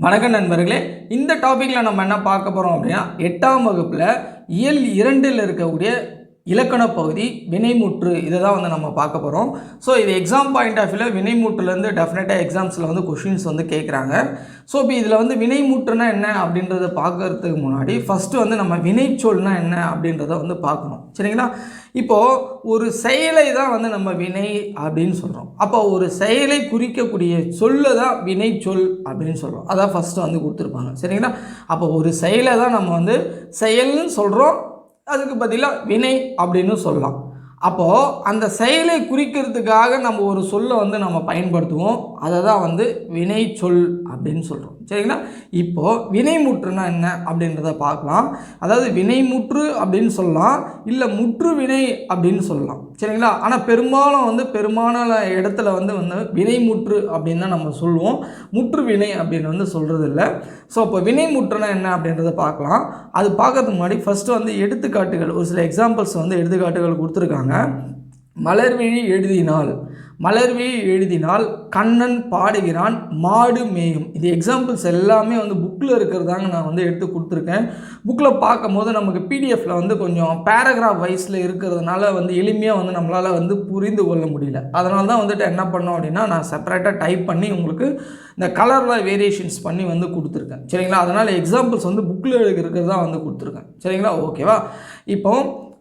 வணக்கம் நண்பர்களே, இந்த டாப்பிக்கில் நம்ம என்ன பார்க்க போகிறோம் அப்படின்னா, 8ஆம் வகுப்பில் இயல் 2ல் இருக்கக்கூடிய இலக்கண பகுதி வினைமுற்று. இதை தான் வந்து நம்ம பார்க்க போகிறோம். ஸோ இது எக்ஸாம் பாயிண்ட் ஆஃப் வியூவில் வினைமுற்றுலேருந்து டெஃபினட்டாக எக்ஸாம்ஸில் வந்து கொஷின்ஸ் வந்து கேட்குறாங்க. ஸோ இப்போ இதில் வந்து வினைமுற்றுனா என்ன அப்படின்றத பார்க்கறதுக்கு முன்னாடி ஃபஸ்ட்டு வந்து நம்ம வினைச்சொல்னா என்ன அப்படின்றத வந்து பார்க்கணும். சரிங்களா? இப்போது ஒரு செயலை தான் வந்து நம்ம வினை அப்படின்னு சொல்கிறோம். அப்போ ஒரு செயலை குறிக்கக்கூடிய சொல்லை தான் வினைச்சொல் அப்படின்னு சொல்கிறோம். அதான் ஃபஸ்ட்டு வந்து கொடுத்துருப்பாங்க. சரிங்களா? அப்போ ஒரு செயலை தான் நம்ம வந்து செயல்னு சொல்கிறோம், அதுக்கு பதிலாக வினை அப்படின்னு சொல்லலாம். அப்போது அந்த செயலை குறிக்கிறதுக்காக நம்ம ஒரு சொல்லை வந்து நம்ம பயன்படுத்துவோம். அதை தான் வந்து வினைச்சொல் அப்படின்னு சொல்கிறோம். சரிங்களா? இப்போது வினைமுற்றுனா என்ன அப்படின்றத பார்க்கலாம். அதாவது வினைமுற்று அப்படின்னு சொல்லலாம், இல்லை முற்று வினை அப்படின்னு சொல்லலாம். சரிங்களா? ஆனால் பெரும்பாலும் வந்து பெரும்பாலான இடத்துல வந்து வினைமுற்று அப்படின்னு தான் நம்ம சொல்லுவோம், முற்று வினை அப்படின்னு வந்து சொல்கிறது இல்லை. ஸோ இப்போ வினைமுற்றுனா என்ன அப்படின்றத பார்க்கலாம். அது பார்க்கறதுக்கு முன்னாடி ஃபஸ்ட்டு வந்து எடுத்துக்காட்டுகள், ஒரு சில எக்ஸாம்பிள்ஸ் வந்து எடுத்துக்காட்டுகள் கொடுத்துருக்காங்க. மலர்விழி எழுதினால் கண்ணன் பாடுகிறான், மாடு மேயும். இது எக்ஸாம்பிள்ஸ் எல்லாமே வந்து புக்கில் இருக்கிறதாங்க நான் வந்து எடுத்து கொடுத்துருக்கேன். புக்கில் பார்க்கும் போது நமக்கு பிடிஎஃப்பில் வந்து கொஞ்சம் பேராகிராஃப் வைஸில் இருக்கிறதுனால வந்து எளிமையாக வந்து நம்மளால் வந்து புரிந்து கொள்ள முடியல. அதனால தான் வந்துட்டு என்ன பண்ணோம் அப்படின்னா, நான் செப்பரேட்டாக டைப் பண்ணி உங்களுக்கு இந்த கலரில் வேரியேஷன்ஸ் பண்ணி வந்து கொடுத்துருக்கேன். சரிங்களா? அதனால் எக்ஸாம்பிள்ஸ் வந்து புக்கில் இருக்கிறதா வந்து கொடுத்துருக்கேன். சரிங்களா? ஓகேவா? இப்போ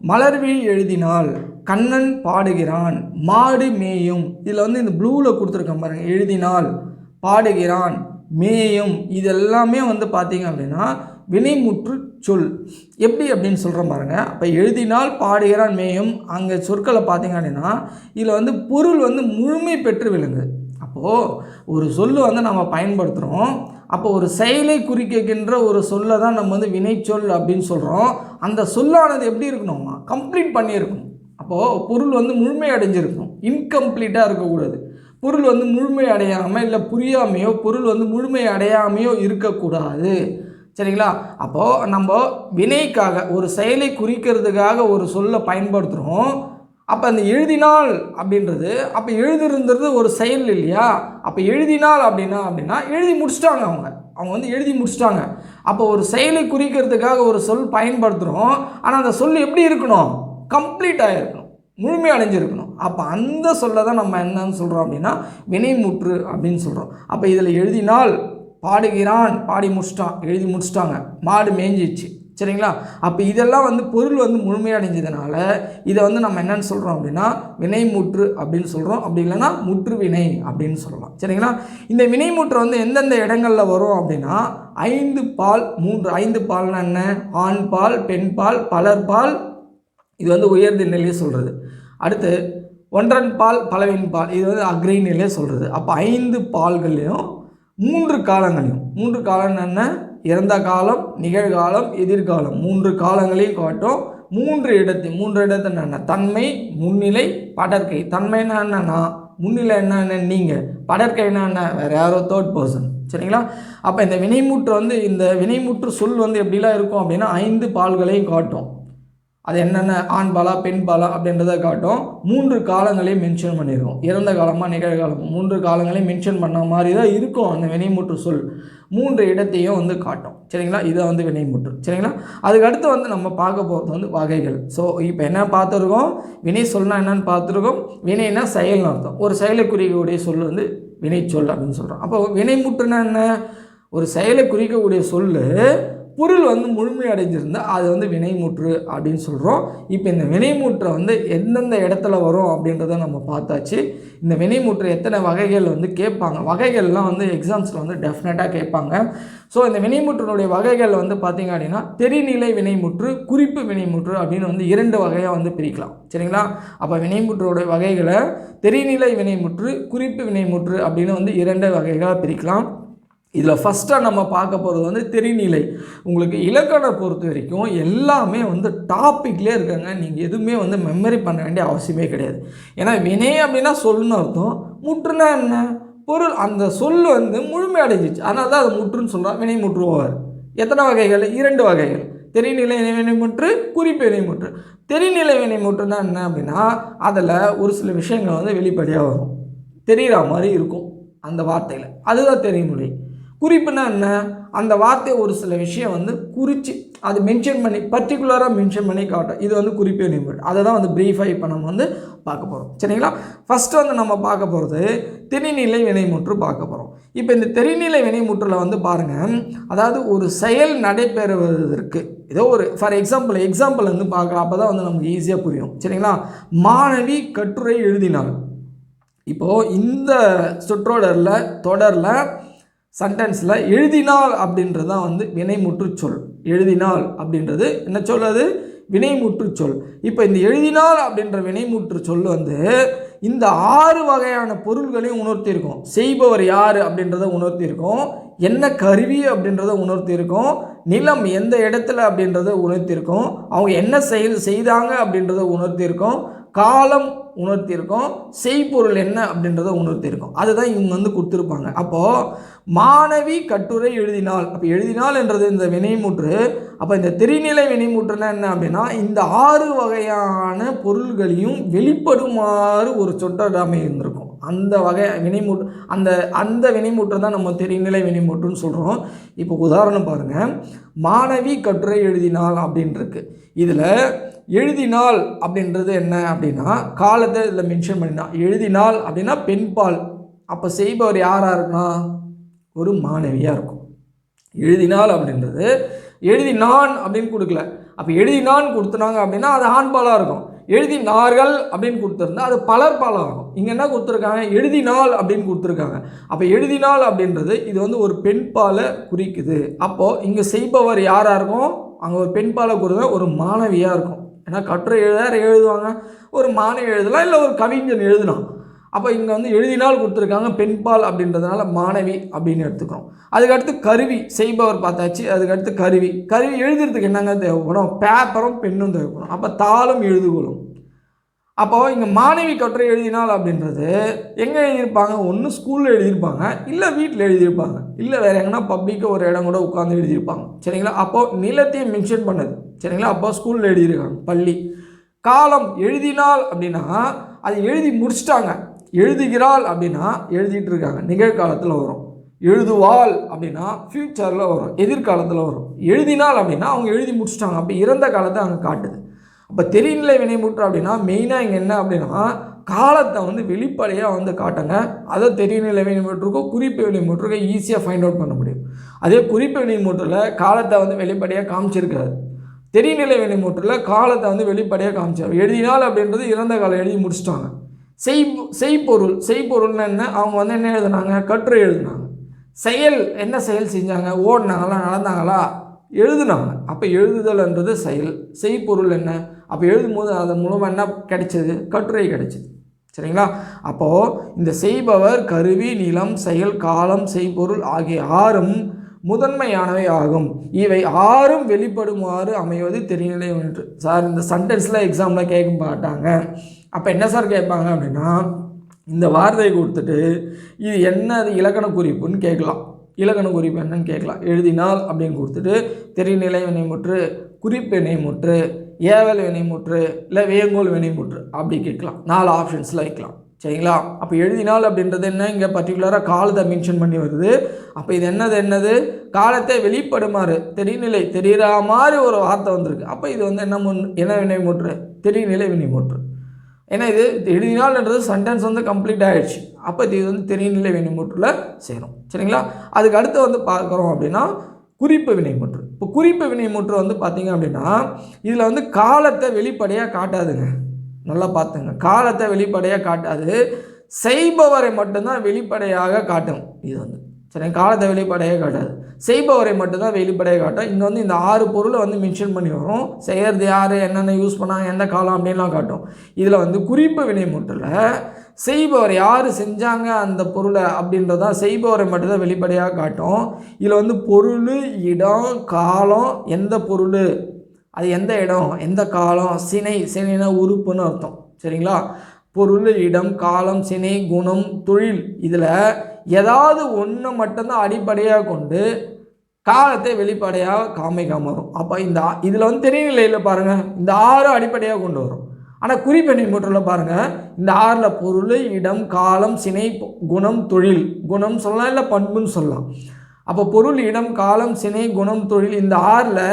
மலர்விழி எழுதினால், கண்ணன் பாடுகிறான், மாடு மேயும். இதில் வந்து இந்த ப்ளூவில் கொடுத்துருக்கேன் பாருங்கள். எழுதினால், பாடுகிறான், மேயும், இதெல்லாமே வந்து பார்த்தீங்க அப்படின்னா வினைமுற்று சொல். எப்படி அப்படின்னு சொல்கிறேன் பாருங்கள். அப்போ எழுதினால், பாடுகிறான், மேயும், அங்கே சொற்களை பார்த்தீங்க அப்படின்னா இதில் வந்து பொருள் வந்து முழுமை பெற்று விளங்குது. அப்போது ஒரு சொல்லு வந்து நம்ம பயன்படுத்துகிறோம். அப்போ ஒரு செயலை குறிக்கின்ற ஒரு சொல்லை தான் நம்ம வந்து வினைச்சொல் அப்படின்னு சொல்கிறோம். அந்த சொல்லானது எப்படி இருக்கணுமா, கம்ப்ளீட் பண்ணியிருக்கணும். அப்போது பொருள் வந்து முழுமை அடைஞ்சிருக்கணும், இன்கம்ப்ளீட்டாக இருக்கக்கூடாது. பொருள் வந்து முழுமை அடையாமல் இல்லை புரியாமையோ பொருள் வந்து முழுமை அடையாமையோ இருக்கக்கூடாது. சரிங்களா? அப்போது நம்ம வினைக்காக ஒரு செயலை குறிக்கிறதுக்காக ஒரு சொல்லை பயன்படுத்துகிறோம். அப்போ அந்த எழுதினால் அப்படின்றது, அப்போ எழுதிருந்தது ஒரு செயல் இல்லையா? அப்போ எழுதினால் அப்படின்னா எழுதி முடிச்சிட்டாங்க, அவங்க வந்து எழுதி முடிச்சிட்டாங்க. அப்போ ஒரு செயலை குறிக்கிறதுக்காக ஒரு சொல் பயன்படுத்துகிறோம். ஆனால் அந்த சொல் எப்படி இருக்கணும், கம்ப்ளீட்டாக இருக்கணும், முழுமை அடைஞ்சிருக்கணும். அப்போ அந்த சொல்லை தான் நம்ம என்னன்னு சொல்கிறோம் அப்படின்னா வினைமுற்று அப்படின்னு சொல்கிறோம். அப்போ இதில் எழுதினால், பாடுகிறான், பாடி முடிச்சிட்டான், எழுதி முடிச்சிட்டாங்க, மாடு மேய்ஞ்சிச்சு. சரிங்களா? அப்போ இதெல்லாம் வந்து பொருள் வந்து முழுமையடைஞ்சதுனால இதை வந்து நம்ம என்னென்னு சொல்கிறோம் அப்படின்னா வினைமுற்று அப்படின்னு சொல்கிறோம். அப்படி இல்லைன்னா முற்று வினை அப்படின்னு சொல்லலாம். சரிங்களா? இந்த வினைமுற்று வந்து எந்தெந்த இடங்களில் வரும் அப்படின்னா 5 பால் 3. 5 பால்னா என்ன? ஆண் பால், பெண் பால், பலர்பால். இது வந்து உயர்ந்த நிலையை சொல்கிறது. அடுத்து ஒன்றன் பால், பலவின் பால். இது வந்து அக்ரை நிலையை சொல்கிறது. அப்போ 5 பால்களையும் 3 காலங்களையும், 3 காலம் என்ன? இறந்த காலம், நிகழ்காலம், எதிர்காலம், 3 காலங்களையும் காட்டும். 3 இடத்தை என்ன? தன்மை, முன்னிலை, படற்கை. தன்மைன்னா என்னன்னா முன்னிலை என்ன நீங்கள், படற்கைன்னா என்ன வேறு யாரோ தேர்ட் பர்சன். சரிங்களா? அப்போ இந்த வினைமுற்று வந்து இந்த வினைமுற்று சொல் வந்து எப்படிலாம் இருக்கும் அப்படின்னா 5 பால்களையும் காட்டும். அது என்னென்ன ஆண் பாலா பெண் பாலா அப்படின்றத காட்டும். 3 காலங்களையும் மென்ஷன் பண்ணியிருக்கோம். இறந்த காலமாக நிகழ்காலம் 3 காலங்களையும் மென்ஷன் பண்ண மாதிரி தான் இருக்கும் அந்த வினைமுற்று சொல். 3 இடத்தையும் வந்து காட்டும். சரிங்களா? இதை வந்து வினைமுற்று. சரிங்களா? அதுக்கடுத்து வந்து நம்ம பார்க்க போகிறது வந்து வகைகள். ஸோ இப்போ என்ன பார்த்துருக்கோம், வினை சொல்னா என்னென்னு பார்த்துருக்கோம். வினைனா செயல்னு அர்த்தம். ஒரு செயலை குறிக்கக்கூடிய சொல் வந்து வினைச்சொல் அப்படின்னு சொல்கிறோம். அப்போ வினைமுற்றுனா என்ன? ஒரு செயலை குறிக்கக்கூடிய சொல் பொருள் வந்து முழுமை அடைஞ்சிருந்தால் அது வந்து வினைமுற்று அப்படின்னு சொல்கிறோம். இப்போ இந்த வினைமுற்றை வந்து எந்தெந்த இடத்துல வரும் அப்படின்றத நம்ம பார்த்தாச்சு. இந்த வினைமுற்று எத்தனை வகைகள் வந்து கேட்பாங்க, வகைகள்லாம் வந்து எக்ஸாம்ஸில் வந்து டெஃபினட்டாக கேட்பாங்க. ஸோ இந்த வினைமுற்றினுடைய வகைகள் வந்து பார்த்திங்க அப்படின்னா தெரிநிலை வினைமுற்று, குறிப்பு வினைமுற்று அப்படின்னு வந்து 2 வகையாக வந்து பிரிக்கலாம். சரிங்களா? அப்போ வினைமுற்றுடைய வகைகளை தெரிநிலை வினைமுற்று, குறிப்பு வினைமுற்று அப்படின்னு வந்து 2 வகைகளாக பிரிக்கலாம். இதில் ஃபஸ்ட்டாக நம்ம பார்க்க போகிறது வந்து தெரிநிலை. உங்களுக்கு இலக்கணம் பொறுத்த வரைக்கும் எல்லாமே வந்து டாப்பிக்லேயே இருக்காங்க. நீங்கள் எதுவுமே வந்து மெமரி பண்ண வேண்டிய அவசியமே கிடையாது. ஏன்னா வினை அப்படின்னா சொல்லுன்னு அர்த்தம், முற்றுனா என்ன பொருள், அந்த சொல் வந்து முழுமை அடைஞ்சிச்சு, அதனால தான் அது முற்றுன்னு சொல்கிறோம். வினை முற்றுவார். எத்தனை வகைகள்? 2 வகைகள். தெரிநிலை வினைமுற்று, குறிப்பு வினைமுற்று. தெரிநிலை வினைமுற்றுனா என்ன அப்படின்னா அதில் ஒரு சில விஷயங்கள் வந்து வெளிப்படையாக வரும், தெரிகிற மாதிரி இருக்கும் அந்த வார்த்தையில், அதுதான் தெரிநிலை. குறிப்புனா என்ன, அந்த வார்த்தையை ஒரு சில விஷயம் வந்து குறித்து அது மென்ஷன் பண்ணி பர்டிகுலராக மென்ஷன் பண்ணி காட்டும். இது வந்து குறிப்பு வினைமுற்று. அதை தான் வந்து ப்ரீஃபாக இப்போ நம்ம வந்து பார்க்க போகிறோம். சரிங்களா? ஃபஸ்ட்டு வந்து நம்ம பார்க்க போகிறது தெரிநிலை வினைமுற்று பார்க்க போகிறோம். இப்போ இந்த தெரிநிலை வினைமுற்றில் வந்து பாருங்கள், அதாவது ஒரு செயல் நடைபெறுவதற்கு ஏதோ ஒரு ஃபார் எக்ஸாம்பிள் வந்து பார்க்கலாம். அப்போ தான் வந்து நமக்கு ஈஸியாக புரியும். சரிங்களா? மாணவி கட்டுரை எழுதினாள். இப்போது இந்த தொடரில் சென்டென்ஸில் எழுதினாள் அப்படின்றது தான் வந்து வினைமுற்று சொல். எழுதினாள் அப்படின்றது என்ன சொல்? அது வினைமுற்று சொல். இப்போ இந்த எழுதினாள் அப்படின்ற வினைமுற்று சொல் வந்து இந்த 6 வகையான பொருள்களையும் உணர்த்தியிருக்கும். செய்பவர் யார் அப்படின்றத உணர்த்தியிருக்கும், என்ன கருவி அப்படின்றத உணர்த்தியிருக்கும், நிலம் எந்த இடத்துல அப்படின்றத உணர்த்தியிருக்கும், அவங்க என்ன செயல் செய்தாங்க அப்படின்றத உணர்த்தியிருக்கும், காலம் உணர்த்தியிருக்கோம், செய்பொருள் என்ன அப்படின்றத உணர்த்தியிருக்கோம். அதுதான் இவங்க வந்து கொடுத்துருப்பாங்க. அப்போது மாணவி கட்டுரை எழுதினாள். அப்போ எழுதினாள் என்றது இந்த வினைமுற்று. அப்போ இந்த தெரிநிலை வினைமுற்றுனா என்ன அப்படின்னா, இந்த 6 வகையான பொருள்களையும் வெளிப்படுமாறு ஒரு சொற்றொடர் அமைந்திருக்கும். அந்த வகை வினைமுற்று அந்த வினைமுற்று தான் நம்ம தெரிநிலை வினைமுற்றுன்னு சொல்கிறோம். இப்போ உதாரணம் பாருங்கள், மாணவி கட்டுரை எழுதினாள் அப்படின்ருக்கு. இதில் எழுதினாள் அப்படின்றது என்ன அப்படின்னா, காலத்தை இதில் மென்ஷன் பண்ணினா எழுதினாள் அப்படின்னா பெண்பால். அப்போ செய்பவர் யாராக இருக்குன்னா ஒரு மாணவியாக இருக்கும். எழுதினாள் அப்படின்றது எழுதினான் அப்படின்னு கொடுக்கல. அப்போ எழுதினான் கொடுத்துனாங்க அப்படின்னா அது ஆண்பாலாக இருக்கும். எழுதினார்கள் அப்படின்னு கொடுத்துருந்தா அது பலர்பாலாக இருக்கும். இங்கே என்ன கொடுத்துருக்காங்க, எழுதினாள் அப்படின்னு கொடுத்துருக்காங்க. அப்போ எழுதினாள் அப்படின்றது இது வந்து ஒரு பெண்பாலை குறிக்குது. அப்போது இங்கே செய்பவர் யாராக இருக்கும், அங்கே ஒரு பெண்பாலை கொடுத்தா ஒரு மாணவியாக இருக்கும். ஏன்னா கட்டுரை எழுதுவாங்க, ஒரு மாணவி எழுதலாம், இல்லை ஒரு கவிஞன் எழுதலாம். அப்போ இங்கே வந்து எழுதினால் கொடுத்துருக்காங்க, பெண்பால் அப்படின்றதுனால மாணவி அப்படின்னு எடுத்துக்கிறோம். அதுக்கடுத்து கருவி, செய்பவர் பார்த்தாச்சு. அதுக்கடுத்து கருவி எழுதுறதுக்கு என்னங்க தேவைப்படும், பேப்பரும் பெண்ணும் தேவைப்படும். அப்போ தாளும் எழுதுகோலும். அப்போது இங்கே மாணவி கட்டுரை எழுதினால் அப்படின்றது எங்கே எழுதியிருப்பாங்க, ஒன்று ஸ்கூலில் எழுதியிருப்பாங்க, இல்லை வீட்டில் எழுதியிருப்பாங்க, இல்லை வேறு எங்கன்னா பப்ளிக்காக ஒரு இடம் கூட உட்காந்து எழுதியிருப்பாங்க. சரிங்களா? அப்போது நிலத்தையும் மென்ஷன் பண்ணுது. சரிங்களா? அப்போ ஸ்கூலில் எழுதியிருக்காங்க, பள்ளி. காலம் எழுதினால் அப்படின்னா அது எழுதி முடிச்சிட்டாங்க. எழுதுகிறாள் அப்படின்னா எழுதிட்டு இருக்காங்க, நிகழ்காலத்தில் வரும். எழுதுவாள் அப்படின்னா ஃப்யூச்சரில் வரும், எதிர்காலத்தில் வரும். எழுதினால் அப்படின்னா அவங்க எழுதி முடிச்சிட்டாங்க, அப்போ இறந்த காலத்தை அங்கே காட்டுது. அப்போ தெரிநிலை வினைமுற்று அப்படின்னா மெயினாக இங்கே என்ன அப்படின்னா காலத்தை வந்து வெளிப்படையாக வந்து காட்டுங்க. அதை தெரிநிலை வினைமுற்றுக்கும் குறிப்பு வினைமுற்றுக்கும் ஈஸியாக ஃபைண்ட் அவுட் பண்ண முடியும். அதே குறிப்பு வினைமுற்றில் காலத்தை வந்து வெளிப்படையாக காமிச்சிருக்காது. தெரிநிலை வினைமுற்றில் காலத்தை வந்து வெளிப்படையாக காமிச்சாங்க. எழுதினால் அப்படின்றது இறந்த காலம், எழுதி முடிச்சிட்டாங்க. செய்பொருள்னா என்ன, அவங்க வந்து என்ன எழுதுனாங்க, கட்டுரை எழுதுனாங்க. செயல் என்ன செயல் செஞ்சாங்க, ஓடினாங்களா, நடந்தாங்களா, எழுதுனாங்க. அப்போ எழுதுதல்ன்றது செயல். செய்பொருள் என்ன, அப்போ எழுதும்போது அதன் மூலமாக என்ன கிடைச்சது, கட்டுரை கிடைச்சிது. சரிங்களா? அப்போது இந்த செய்பவர், கருவி, நிலம், செயல், காலம், செய்பொருள் ஆகிய 6ம் முதன்மையானவை ஆகும். இவை 6ம் வெளிப்படுமாறு அமைவது தெரிநிலை வினைமுற்று. சார் இந்த சென்டென்ஸில் எக்ஸாமில் கேட்க மாட்டாங்க. அப்போ என்ன சார் கேட்பாங்க அப்படின்னா, இந்த வார்த்தையை கொடுத்துட்டு இது என்னது இலக்கண குறிப்புன்னு கேட்கலாம். இலக்கண குறிப்பு என்னன்னு கேட்கலாம். எழுதினால் அப்படின்னு கொடுத்துட்டு தெரிநிலை வினைமுற்று, குறிப்பு வினைமுற்று, ஏவல் வினைமுற்று, இல்லை வேங்கோல் வினைமுற்று அப்படி கேட்கலாம். 4 ஆப்ஷன்ஸில் வைக்கலாம். சரிங்களா? அப்போ எழுதினால் அப்படின்றது என்ன, இங்கே பர்டிகுலராக காலத்தை மென்ஷன் பண்ணி வருது. அப்போ இது என்னது காலத்தை வெளிப்படுமாறு தெரிநிலை தெரிகிற மாதிரி ஒரு வார்த்தை வந்திருக்கு. அப்போ இது வந்து என்ன வினைமுற்று, தெரிநிலை வினைமுற்று. ஏன்னா இது எழுதினால்ன்றது சென்டென்ஸ் வந்து கம்ப்ளீட் ஆகிடுச்சு. அப்போ இது வந்து தெரிநிலை வினைமுற்றில் சேரும். சரிங்களா? அதுக்கு அடுத்து வந்து பார்க்குறோம் அப்படின்னா குறிப்பு வினைமுற்று. இப்போ குறிப்பு வினைமுற்று வந்து பார்த்திங்க அப்படின்னா இதில் வந்து காலத்தை வெளிப்படையாக காட்டாதுங்க. நல்லா பார்த்துங்க, காலத்தை வெளிப்படையாக காட்டாது, செய்பவரை மட்டும்தான் வெளிப்படையாக காட்டும். இது வந்து சரி, காலத்தை வெளிப்படையாக காட்டாது, செய்பவரை மட்டும்தான் வெளிப்படையாக காட்டும். இங்கே வந்து இந்த 6 பொருளை வந்து மென்ஷன் பண்ணி வரும். செய்கிறது யார், என்னென்ன யூஸ் பண்ணாங்க, எந்த காலம் அப்படின்லாம் காட்டும். இதில் வந்து குறிப்பு வினைமுற்றில் செய்பவர் யார் செஞ்சாங்க அந்த பொருளை அப்படின்றதா செய்பவரை மட்டும்தான் வெளிப்படையாக காட்டும். இதில் வந்து பொருள், இடம், காலம், எந்த பொருள், அது எந்த இடம், எந்த காலம், சினைனா உறுப்புன்னு அர்த்தம். சரிங்களா? பொருள், இடம், காலம், சினை, குணம், தொழில், இதில் ஏதாவது ஒன்று மட்டும்தான் அடிப்படையாக கொண்டு காலத்தை வெளிப்படையாக காமிக்காம வரும். அப்போ இதில் வந்து தெரிநிலையில் பாருங்கள், இந்த 6 அடிப்படையாக கொண்டு வரும். ஆனால் குறிப்பு வினைமுற்றில் பாருங்கள், இந்த 6ல் பொருள், இடம், காலம், சினை, குணம், தொழில், குணம் சொல்லலாம், இல்லை பண்புன்னு சொல்லலாம். அப்போ பொருள், இடம், காலம், சினை, குணம், தொழில் இந்த 6ல்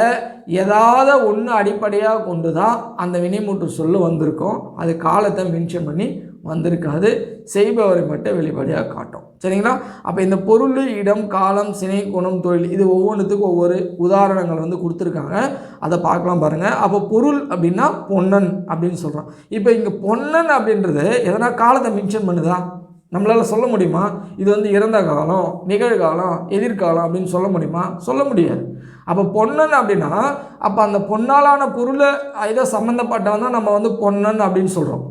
ஏதாவது ஒன்று அடிப்படையாக கொண்டு தான் அந்த வினைமுற்று சொல்லு வந்திருக்கும். அது காலத்தை மென்ஷன் பண்ணி வந்திருக்காது, செய்பவரை மட்டும் வெளிப்படையாக காட்டும். சரிங்களா? அப்போ இந்த பொருள், இடம், காலம், சினை, குணம், தொழில் இது ஒவ்வொன்றுத்துக்கும் ஒவ்வொரு உதாரணங்கள் வந்து கொடுத்துருக்காங்க. அதை பார்க்கலாம் பாருங்கள். அப்போ பொருள் அப்படின்னா பொன்னன் அப்படின்னு சொல்கிறோம். இப்போ இங்கே பொன்னன் அப்படின்றது எதனா காலத்தை மென்ஷன் பண்ணுதா? நம்மளால் சொல்ல முடியுமா? இது வந்து இறந்த காலம், நிகழ்காலம், எதிர்காலம் அப்படின்னு சொல்ல முடியுமா? சொல்ல முடியாது. அப்போ பொன்னன் அப்படின்னா அப்போ அந்த பொன்னாலான பொருளை ஏதோ சம்மந்தப்பட்டவன் தான் நம்ம வந்து பொன்னன் அப்படின்னு சொல்கிறோம்.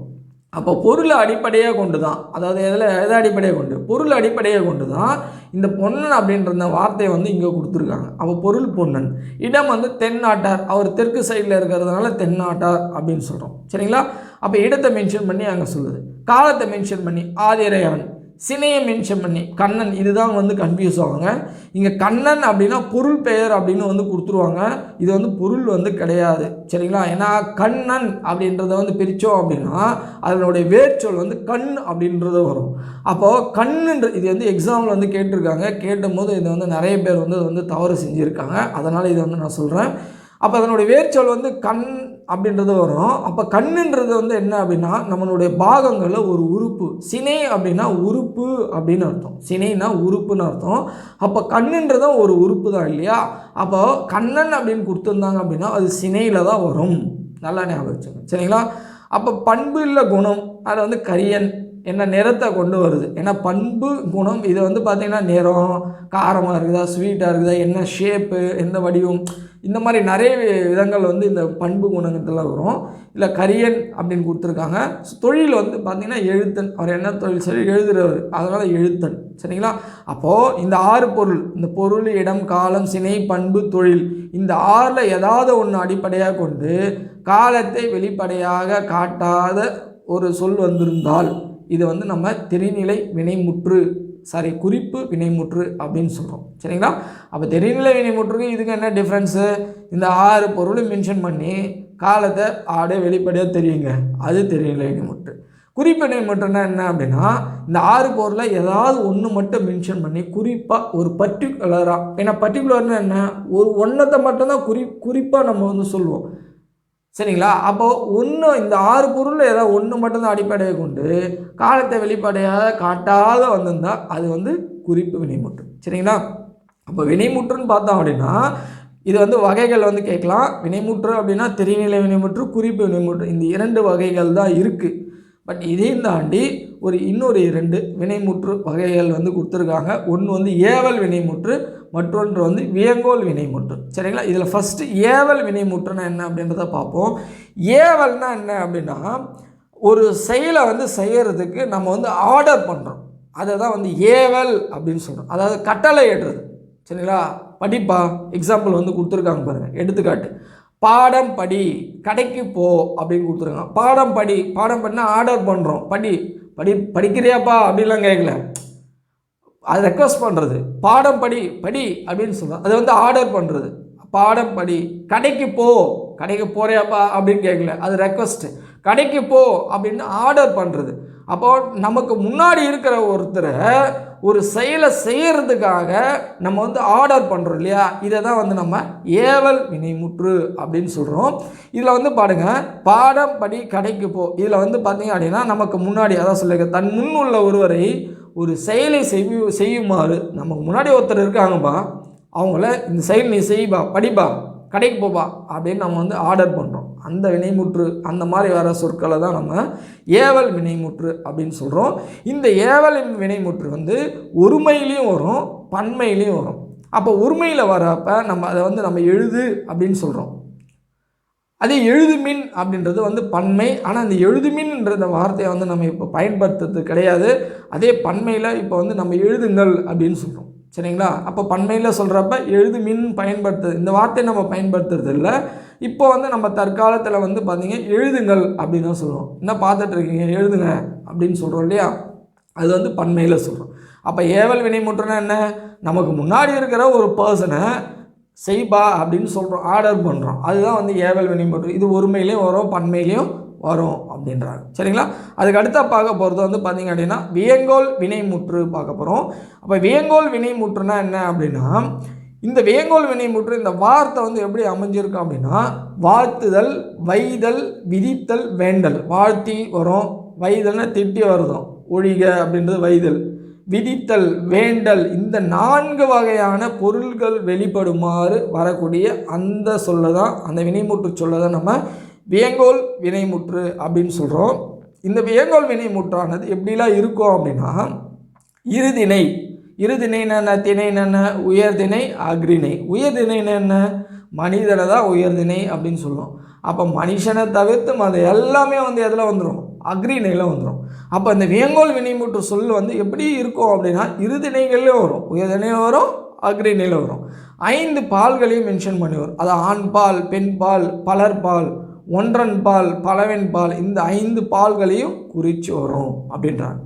அப்போ பொருளை அடிப்படையாக கொண்டு தான், அதாவது எதை அடிப்படையாக கொண்டு? பொருள் அடிப்படையாக கொண்டு தான் இந்த பொன்னன் அப்படின்ற இந்த வார்த்தையை வந்து இங்கே கொடுத்துருக்காங்க. அப்போ பொருள் பொன்னன். இடம் வந்து தென்னாட்டார், அவர் தெற்கு சைடில் இருக்கிறதுனால தென்னாட்டார் அப்படின்னு சொல்கிறோம். சரிங்களா? அப்போ இடத்தை மென்ஷன் பண்ணி அங்கே சொல்லுது. காலத்தை மென்ஷன் பண்ணி ஆதிரையவன், சினையை மென்ஷன் பண்ணி கண்ணன். இதுதான் வந்து கன்ஃபியூஸ் ஆகுங்க. இங்கே கண்ணன் அப்படின்னா பொருள் பெயர் அப்படின்னு வந்து கொடுத்துருவாங்க. இது வந்து பொருள் வந்து கிடையாது. சரிங்களா? ஏன்னா கண்ணன் அப்படின்றத வந்து பிரித்தோம் அப்படின்னா அதனுடைய வேர்ச்சொல் வந்து கண் அப்படின்றது வரும். அப்போது கண்ணுன்ற இது வந்து எக்ஸாம்பிள் வந்து கேட்டிருக்காங்க. கேட்டும் போது இதை வந்து நிறைய பேர் வந்து தவறு செஞ்சுருக்காங்க. அதனால் இதை வந்து நான் சொல்கிறேன். அப்போ அதனுடைய வேர்ச்சொல் வந்து கண் அப்படின்றது வரும். அப்போ கண்ணுன்றது வந்து என்ன அப்படின்னா நம்மளுடைய பாகங்களில் ஒரு உறுப்பு. சினை அப்படின்னா உறுப்பு அப்படின்னு அர்த்தம். சினைனா உறுப்புன்னு அர்த்தம். அப்போ கண்ணுன்றதும் ஒரு உறுப்பு தான் இல்லையா? அப்போ கண்ணன் அப்படின்னு கொடுத்துருந்தாங்க அப்படின்னா அது சினையில் தான் வரும். நல்லா ஞாபகம் வச்சுங்க. சரிங்களா? அப்போ பண்பு இல்லை குணம், அதில் வந்து கரியன் என்ன நிறத்தை கொண்டு வருது. ஏன்னா பண்பு குணம் இது வந்து பார்த்திங்கன்னா நிறம், காரமாக இருக்குதா, ஸ்வீட்டாக இருக்குதா, என்ன ஷேப்பு, எந்த வடிவம், இந்த மாதிரி நிறைய விதங்கள் வந்து இந்த பண்பு குணத்தில் வரும். இல்லை கரியன் அப்படின்னு கொடுத்துருக்காங்க. தொழில் வந்து பார்த்திங்கன்னா எழுத்தன், அவர் என்ன தொழில் சரி எழுதுகிறவர், அதனால் எழுத்தன். சரிங்களா? அப்போது இந்த 6 பொருள், இந்த பொருள், இடம், காலம், சினை, பண்பு, தொழில் இந்த 6ல் ஏதாவது ஒன்று அடிப்படையாக கொண்டு காலத்தை வெளிப்படையாக காட்டாத ஒரு சொல் வந்திருந்தால் இது வந்து நம்ம தெரிநிலை வினைமுற்று, குறிப்பு வினைமுற்று அப்படின்னு சொல்கிறோம். சரிங்களா? அப்போ தெரிநிலை வினைமுற்றுக்கு இதுக்கு என்ன டிஃப்ரென்ஸு? இந்த 6 பொருளும் மென்ஷன் பண்ணி காலத்தை வெளிப்படையாக தெரியுங்க, அது தெரிநிலை வினைமுற்று. குறிப்பு வினைமுற்றுன்னா என்ன அப்படின்னா இந்த 6 பொருளில் ஏதாவது ஒன்று மட்டும் மென்ஷன் பண்ணி குறிப்பாக ஒரு பர்டிகுலராக, ஏன்னா பர்டிகுலர்னா என்ன, ஒரு ஒன்றத்தை மட்டும்தான் குறிப்பாக நம்ம வந்து சொல்லுவோம். சரிங்களா? அப்போது இந்த 6 பொருளில் ஏதாவது ஒன்று மட்டும்தான் அடிப்படையை கொண்டு காலத்தை வெளிப்படையாக காட்டாத வந்திருந்தால் அது வந்து குறிப்பு வினைமுற்று. சரிங்களா? அப்போ வினைமுற்றுன்னு பார்த்தோம் அப்படின்னா இது வந்து வகைகள் வந்து கேட்கலாம். வினைமுற்று அப்படின்னா தெரிநிலை வினைமுற்று, குறிப்பு வினைமுற்று, இந்த 2 வகைகள் தான் இருக்குது. பட் இதையும் தாண்டி இன்னொரு 2 வினைமுற்று வகைகள் வந்து கொடுத்துருக்காங்க. ஒன்று வந்து ஏவல் வினைமுற்று, மற்றொன்று வந்து வியங்கோல் வினைமுற்று. சரிங்களா? இதில் ஃபஸ்ட்டு ஏவல் வினைமுற்றுனா என்ன அப்படின்றத பார்ப்போம். ஏவல்னா என்ன அப்படின்னா ஒரு செயலை வந்து செய்கிறதுக்கு நம்ம வந்து ஆர்டர் பண்ணுறோம், அதை தான் வந்து ஏவல் அப்படின்னு சொல்கிறோம். அதாவது கட்டளை இடுறது. சரிங்களா? படிப்பா, எக்ஸாம்பிள் வந்து கொடுத்துருக்காங்க பாருங்கள். எடுத்துக்காட்டு, பாடம் படி, கடைக்கு போ அப்படின்னு கொடுத்துருக்காங்க. பாடம் படி, பாடம் படினா ஆர்டர் பண்ணுறோம். படிக்கிறியாப்பா அப்படின்லாம் கேட்கல, அது ரெக்வஸ்ட் பண்ணுறது. பாடம் படி அப்படின்னு சொல்கிறோம், அது வந்து ஆர்டர் பண்ணுறது. பாடம் படி, கடைக்கு போ, கடைக்கு போறியாப்பா அப்படின்னு கேட்கல, அது ரெக்வஸ்ட்டு. கடைக்கு போ அப்படின்னு ஆர்டர் பண்ணுறது. அப்போது நமக்கு முன்னாடி இருக்கிற ஒருத்தரை ஒரு செயலை செய்கிறதுக்காக நம்ம வந்து ஆர்டர் பண்ணுறோம் இல்லையா, இதை தான் வந்து நம்ம ஏவல் வினைமுற்று அப்படின்னு சொல்கிறோம். இதில் வந்து பாருங்கள், பாடம் படி, கடைக்கு போ, இதில் வந்து பார்த்திங்க அப்படின்னா நமக்கு முன்னாடி அதான் சொல்லியிருக்க, தன் முன் உள்ள ஒருவரை ஒரு செயலை செய்யுமாறு நமக்கு முன்னாடி ஒருத்தர் இருக்காங்கப்பா, அவங்கள இந்த செயல் நீ செய்ப்பா, படிப்பா, கடைக்கு போப்பா அப்படின்னு நம்ம வந்து ஆர்டர் பண்ணுறோம். அந்த வினைமுற்று, அந்த மாதிரி வர சொற்களை தான் நம்ம ஏவல் வினைமுற்று அப்படின்னு சொல்கிறோம். இந்த ஏவல் வினைமுற்று வந்து ஒருமையிலையும் வரும், பன்மையிலையும் வரும். அப்போ ஒருமையில் வரப்போ நம்ம அதை வந்து நம்ம எழுது அப்படின்னு சொல்கிறோம். அதே எழுதுமின் அப்படின்றது வந்து பன்மை. ஆனால் அந்த எழுதுமின்ன்ற வார்த்தையை வந்து நம்ம இப்போ பயன்படுத்துறது கிடையாது. அதே பன்மையில் இப்போ வந்து நம்ம எழுதுங்கள் அப்படின்னு சொல்கிறோம். சரிங்களா? அப்போ பன்மையில் சொல்கிறப்ப எழுதுமின் பயன்படுத்துறது, இந்த வார்த்தையை நம்ம பயன்படுத்துறது இல்லை. இப்போ வந்து நம்ம தற்காலத்தில் வந்து பார்த்திங்க எழுதுங்கள் அப்படின்னு தான் சொல்லுவோம். என்ன பார்த்துட்ருக்கீங்க, எழுதுங்க அப்படின்னு சொல்கிறோம் இல்லையா, அது வந்து பன்மையில் சொல்கிறோம். அப்போ ஏவல் வினைமுற்றுனா என்ன, நமக்கு முன்னாடி இருக்கிற ஒரு பர்சனை செய்பா அப்படின்னு சொல்கிறோம், ஆர்டர் பண்ணுறோம், அதுதான் வந்து ஏவல் வினைமுற்று. இது ஒருமையிலையும் வரும், பன்மையிலையும் வரும் அப்படின்றாங்க. சரிங்களா? அதுக்கு அடுத்த பார்க்க போகிறது வந்து பார்த்திங்க அப்படின்னா வியங்கோல் வினைமுற்று பார்க்க போகிறோம். அப்போ வியங்கோல் வினைமுற்றுனா என்ன அப்படின்னா, இந்த வியங்கோல் வினைமுற்று இந்த வார்த்தை வந்து எப்படி அமைஞ்சிருக்கு அப்படின்னா, வாழ்த்துதல், வைதல், விதித்தல், வேண்டல். வாழ்த்தி வரும், வைதல்னா திட்டி வருதும், ஒழிக அப்படின்றது வைதல், விதித்தல், வேண்டல், இந்த 4 வகையான பொருள்கள் வெளிப்படுமாறு வரக்கூடிய அந்த சொல்ல தான், அந்த வினைமுற்று சொல்ல தான் நம்ம வியங்கோல் வினைமுற்று அப்படின்னு சொல்கிறோம். இந்த வியங்கோல் வினைமுற்றானது எப்படிலாம் இருக்கும் அப்படின்னா, இருதிணை. இருதிணை என்ன, திணை என்ன, உயர்திணை, அக்ரிணை. உயர்திணை என்ன, மனிதனை தான் உயர்திணை அப்படின்னு சொல்லுவோம். அப்போ மனுஷனை தவிர்த்து அது எல்லாமே வந்து எதில் வந்துடும், அக்ரிணையில் வந்துடும். அப்போ இந்த வியங்கோல் வினைமுற்று சொல் வந்து எப்படி இருக்கும் அப்படின்னா, இருதிணைகள்லேயும் வரும், உயர்திணையில் வரும், அக்ரிணையில் வரும். 5 பால்களையும் மென்ஷன் பண்ணி வரும். அது ஆண் பால், பெண் பால், பலர்பால், ஒன்றன் பால், பலவெண் பால், இந்த 5 பால்களையும் குறித்து வரும் அப்படின்றாங்க.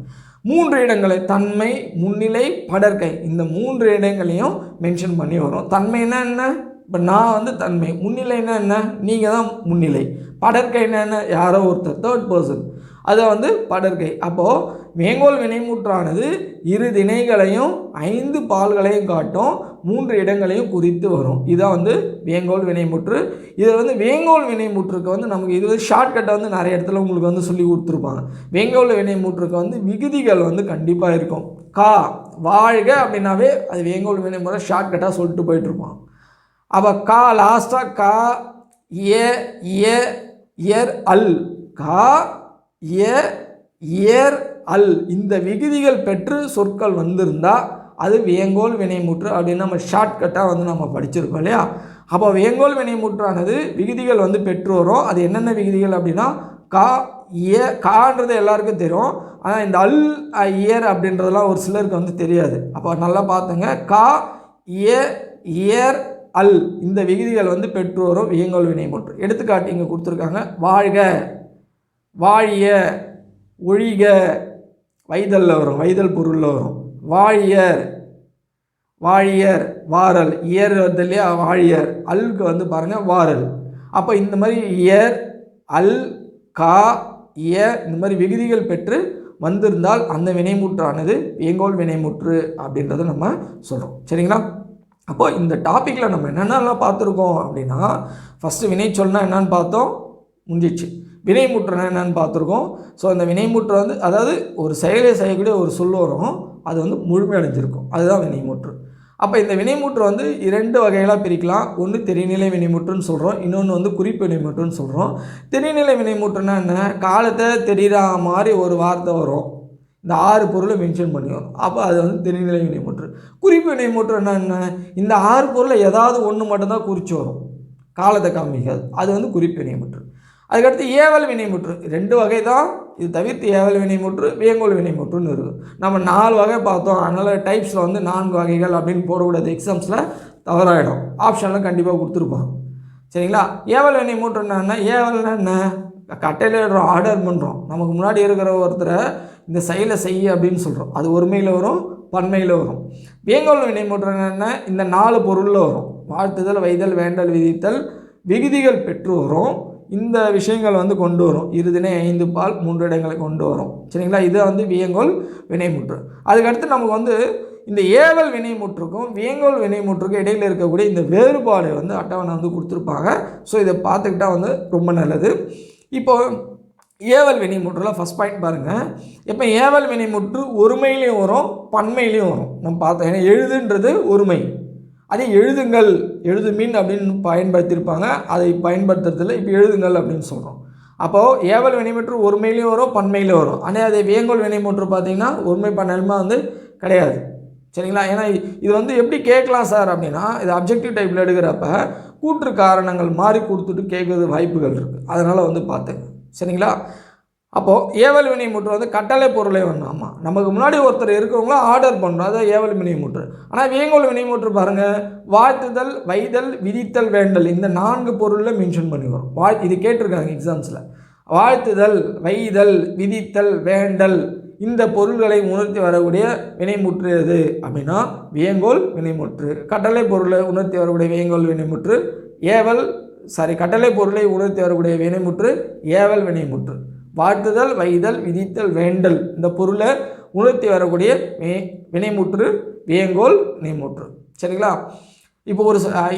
3 இடங்களை, தன்மை, முன்னிலை, படற்கை, இந்த 3 இடங்களையும் மென்ஷன் பண்ணி வரும். தன்மைனா என்ன, இப்போ நான் வந்து தன்மை. முன்னிலைன்னா என்ன, நீங்கள் தான் முன்னிலை. படற்கைன்னா என்ன, யாரோ ஒருத்தர், தேர்ட் பர்சன், அதை வந்து படற்கை. அப்போது வியங்கோல் வினைமுற்றானது இரு திணைகளையும் 5 பால்களையும் காட்டும், 3 இடங்களையும் குறித்து வரும். இதான் வந்து வியங்கோல் வினைமுற்று. இதை வந்து வியங்கோல் வினைமுற்றுக்கு வந்து நமக்கு இது வந்து ஷார்ட்கட்டை வந்து நிறைய இடத்துல உங்களுக்கு வந்து சொல்லி கொடுத்துருப்பாங்க. வியங்கோல் வினைமுற்றுக்கு வந்து விகுதிகள் வந்து கண்டிப்பாக இருக்கும். கா, வாழ்க அப்படின்னாவே அது வியங்கோல் வினைமுறை ஷார்ட்கட்டாக சொல்லிட்டு போயிட்டுருப்பான். அப்போ கா லாஸ்ட்டாக கா, ஏ, ஏ, ஏர், அல், கா, ஏ, ஏர், அல், இந்த விகுதிகள் பெற்று சொற்கள் வந்திருந்தால் அது வியங்கோல் வினைமுற்று அப்படின்னு நம்ம ஷார்ட்கட்டாக வந்து நம்ம படிச்சிருக்கோம் இல்லையா. அப்போ வியங்கோல் வினைமுற்றானது விகுதிகள் வந்து பெற்று வரும். அது என்னென்ன விகுதிகள் அப்படின்னா, கா, ஏ, கான்றது எல்லாருக்கும் தெரியும், ஆனால் இந்த அல், ஏர் அப்படின்றதெல்லாம் ஒரு சிலருக்கு வந்து தெரியாது. அப்போ நல்லா பார்த்துங்க, கா, ஏ, ஏர், அல், இந்த விகுதிகள் வந்து பெற்று வரும் வியங்கோல் வினைமுற்று. எடுத்துக்காட்டு இங்கே கொடுத்துருக்காங்க. வாழ்க, வாழிய, ஒழிக, வைதலில் வரும், வைதல் பொருளில் வரும். வாழியர், வாழியர், வாரல், இயர் வருது இல்லையா, வாழியர். அல்க்கு வந்து பாருங்கள் வாரல். அப்போ இந்த மாதிரி இயர், அல், கா, இய, இந்த மாதிரி விகுதிகள் பெற்று வந்திருந்தால் அந்த வினைமுற்றானது வியங்கோல் வினைமுற்று அப்படின்றத நம்ம சொல்கிறோம். சரிங்களா? அப்போ இந்த டாப்பிக்கில் நம்ம என்னென்னலாம் பார்த்துருக்கோம் அப்படின்னா, ஃபஸ்ட்டு வினை சொன்னால் என்னென்னு பார்த்தோம், முடிஞ்சிச்சு. வினைமுற்றுனா என்னென்னு பார்த்துருக்கோம். ஸோ அந்த வினைமுற்று வந்து அதாவது ஒரு செயலை செய்யக்கூடிய ஒரு சொல் வரும், அது வந்து முழுமையடைஞ்சிருக்கும், அதுதான் வினைமுற்று. அப்போ இந்த வினைமுற்று வந்து 2 வகைகளாக பிரிக்கலாம். ஒன்று தெரிநிலை வினைமுற்றுன்னு சொல்கிறோம், இன்னொன்று வந்து குறிப்பு வினைமுற்றுன்னு சொல்கிறோம். தெரிநிலை வினைமுற்றுனா என்ன, காலத்தை தெரிகிற மாதிரி ஒரு வார்த்தை வரும், இந்த 6 பொருளை மென்ஷன் பண்ணிடும், அப்போ அது வந்து தெரிநிலை வினைமுற்று. குறிப்பு வினைமுற்றுனா என்ன, இந்த 6 பொருளை ஏதாவது ஒன்று மட்டும்தான் குறித்து வரும், காலத்தை காமிக்காது, அது வந்து குறிப்பு வினைமுற்று. அதுக்கடுத்து ஏவல் வினைமுற்று 2 வகை தான், இது தவிர்த்து ஏவல் வினைமுற்று, வியங்கோல் வினைமுற்றுன்னு இருக்குது. நம்ம 4 வகை பார்த்தோம், அதனால் டைப்ஸில் வந்து 4 வகைகள் அப்படின்னு போடக்கூடாது, எக்ஸாம்ஸில் தவறாயிடும். ஆப்ஷனில் கண்டிப்பாக கொடுத்துருப்பாங்க. சரிங்களா? ஏவல் வினைமுற்றுன்னா என்ன, ஏவல்னா என்ன, கட்டையில் ஆர்டர் பண்ணுறோம், நமக்கு முன்னாடி இருக்கிற ஒருத்தரை இந்த செயலை செய்ய அப்படின்னு சொல்கிறோம், அது ஒருமையில் வரும், பன்மையில் வரும். வியங்கோல் வினைமுற்று என்ன, இந்த 4 பொருளில் வரும், வாழ்த்துதல், வைதல், வேண்டல், விதித்தல், விகுதிகள் பெற்று வரும், இந்த விஷயங்கள் வந்து கொண்டு வரும். இருதிணை, 5 பால், 3 இடங்களை கொண்டு வரும். சரிங்களா? இது வந்து வியங்கோல் வினைமுற்று. அதுக்கடுத்து நமக்கு வந்து இந்த ஏவல் வினைமுற்றுக்கும் வியங்கோல் வினைமுற்றுக்கும் இடையில் இருக்கக்கூடிய இந்த வேறுபாடு வந்து அட்டவணை வந்து கொடுத்துருப்பாங்க. ஸோ இதை பார்த்துக்கிட்டா வந்து ரொம்ப நல்லது. இப்போது ஏவல் வினைமுற்றில் ஃபஸ்ட் பாயிண்ட் பாருங்கள். இப்போ ஏவல் வினைமுற்று ஒருமையிலையும் வரும், பன்மையிலையும் வரும். நம்ம பார்த்தோம், ஏன்னா எழுதுன்றது ஒருமை, அதே எழுதுங்கள், எழுதுமீன் அப்படின்னு பயன்படுத்தியிருப்பாங்க, அதை பயன்படுத்துறதில்ல, இப்போ எழுதுங்கள் அப்படின்னு சொல்கிறோம். அப்போது ஏவல் வினைமுற்று ஒருமையிலையும் வரும், பன்மையிலையும் வரும். ஆனால் அதே வியங்கோல் வினைமுற்று பார்த்திங்கன்னா ஒருமை பன்மையுமா வந்து கிடையாது. சரிங்களா? ஏன்னா இது வந்து எப்படி கேட்கலாம் சார் அப்படின்னா, இது அப்ஜெக்டிவ் டைப்பில் எடுக்கிறப்ப கூற்று காரணங்கள் மாதிரி கொடுத்துட்டு கேட்குறது வாய்ப்புகள் இருக்குது, அதனால் வந்து பார்த்துங்க. சரிங்களா? அப்போது ஏவல் வினைமுற்று வந்து கட்டளை பொருளை வேணும். ஆமாம், நமக்கு முன்னாடி ஒருத்தர் இருக்கவங்கள ஆர்டர் பண்ணுறோம், அதான் ஏவல் வினைமுற்று. ஆனால் வியங்கோல் வினைமுற்று பாருங்கள், வாழ்த்துதல், வைதல், விதித்தல், வேண்டல், இந்த 4 பொருளில் மென்ஷன் பண்ணி வரும். இது கேட்டிருக்காங்க எக்ஸாம்ஸில். வாழ்த்துதல், வைதல், விதித்தல், வேண்டல், இந்த பொருள்களை உணர்த்தி வரக்கூடிய வினைமுற்று எது அப்படின்னா வியங்கோல் வினைமுற்று. கட்டளை பொருளை உணர்த்தி வரக்கூடிய வியங்கோல் வினைமுற்று. ஏவல் கட்டளை பொருளை உணர்த்தி வரக்கூடிய வினைமுற்று ஏவல் வினைமுற்று. வாழ்த்துதல், வைதல், விதித்தல், வேண்டல் இந்த பொருளை உணர்த்தி வரக்கூடிய வினைமுற்று வேங்கோல் வினைமுற்று. சரிங்களா? இப்போ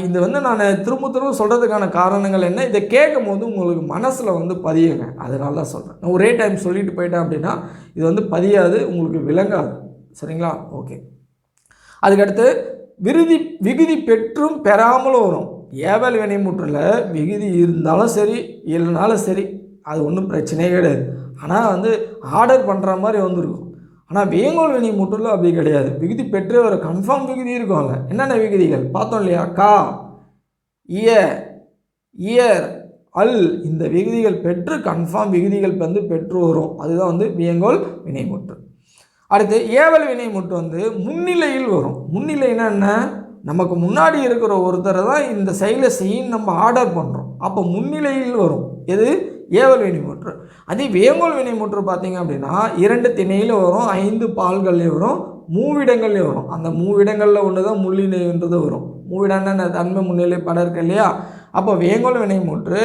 இது வந்து நான் திரும்ப சொல்கிறதுக்கான காரணங்கள் என்ன, இதை கேட்கும் போது உங்களுக்கு மனசில் வந்து பதியுங்க. அதனால தான் சொல்கிறேன். நான் ஒரே டைம் சொல்லிட்டு போயிட்டேன் அப்படின்னா இது வந்து பதியாது, உங்களுக்கு விளங்காது. சரிங்களா? ஓகே. அதுக்கடுத்து விகுதி பெற்றும் பெறாமலும் வரும். ஏவல் வினைமுற்றில் விகுதி இருந்தாலும் சரி இல்லைனாலும் சரி அது ஒன்றும் பிரச்சனையே கிடையாது. ஆனால் வந்து ஆர்டர் பண்ணுற மாதிரி வந்துருக்கும். ஆனால் வேங்கோல் வினைமுற்றில் அப்படி கிடையாது. விகுதி பெற்று ஒரு கன்ஃபார்ம் விகுதி இருக்கும்ல. என்னென்ன விகுதிகள் பார்த்தோம் இல்லையா? கா, இயர், அல் இந்த விகுதிகள் பெற்று கன்ஃபார்ம் விகுதிகள் வந்து பெற்று வரும். அதுதான் வந்து வேங்கோல் வினைமுற்று. அடுத்து ஏவல் வினைமுற்று வந்து முன்னிலையில் வரும். முன்னிலைன்னா என்ன, நமக்கு முன்னாடி இருக்கிற ஒருத்தரை தான் இந்த செயலை செய்யும் நம்ம ஆர்டர் பண்ணுறோம். அப்போ முன்னிலையில் வரும். எது? ஏவல் வினைமுற்று. அதே வேங்கோல் வினைமுற்று பார்த்தீங்க அப்படின்னா 2 திணையில் வரும், 5 பால்கள்லேயும் வரும், மூவிடங்கள்லேயும் வரும். அந்த மூவிடங்களில் ஒன்று தான் முள்ளிணைன்றது வரும். மூவிடம்னா தன்மை முன்னிலை படம் இருக்கு இல்லையா? அப்போ வேங்கோல் வினைமுற்று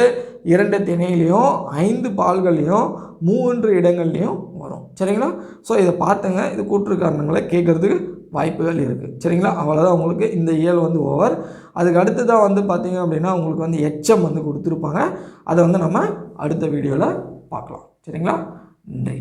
2 திணையிலையும் 5 பால்கள்லையும் 3 இடங்கள்லையும் வரும். சரிங்களா? ஸோ இதை பார்த்துங்க. இது கூற்று காரணங்களை கேட்குறதுக்கு வாய்ப்புகள் இருக்குது. சரிங்களா? அவ்வளோதான் உங்களுக்கு இந்த இயல் வந்து ஓவர். அதுக்கு அடுத்து தான் வந்து பார்த்திங்க அப்படின்னா உங்களுக்கு வந்து எச்சம் வந்து கொடுத்துருப்பாங்க. அதை வந்து நம்ம அடுத்த வீடியோவில் பார்க்கலாம். சரிங்களா? நன்றி.